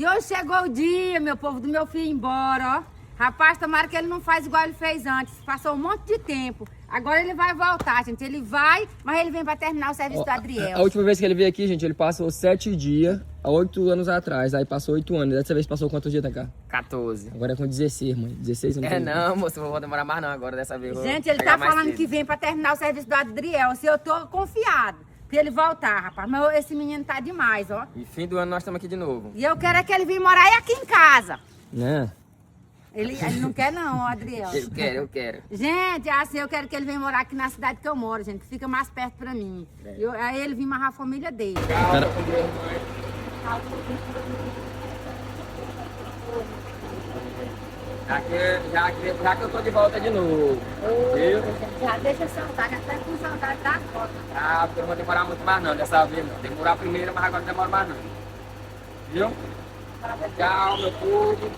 E hoje chegou o dia, meu povo, do meu filho ir embora, ó. Rapaz, tomara que ele não faz igual ele fez antes. Passou um monte de tempo. Agora ele vai voltar, gente. Ele vai, mas ele vem pra terminar o serviço do Adriel. A última vez que ele veio aqui, gente, ele passou 7 dias, há 8 anos atrás. Aí passou 8 anos. Dessa vez passou quantos dias, Taká? 14. Agora é com 16, mãe. 16 anos. Não, moço, não vou demorar mais não agora dessa vez. Gente, ele tá falando que vem pra terminar o serviço do Adriel. Se eu tô confiado pra ele voltar, rapaz. Mas esse menino tá demais, ó. E fim do ano nós estamos aqui de novo. E eu quero é que ele venha morar aí aqui em casa. Né? Ele não quer não, ó, Adriel. Eu quero. Gente, assim, eu quero que ele venha morar aqui na cidade que eu moro, gente, que fica mais perto pra mim. Aí ele vem amarrar a família dele. Já que eu tô de volta de novo. Viu? Já deixa saudade, até com saudade da foto. Ah, porque eu não vou demorar muito mais não, dessa vez não. Demorar primeiro, mas agora não demora mais não. Viu? Tchau, meu povo.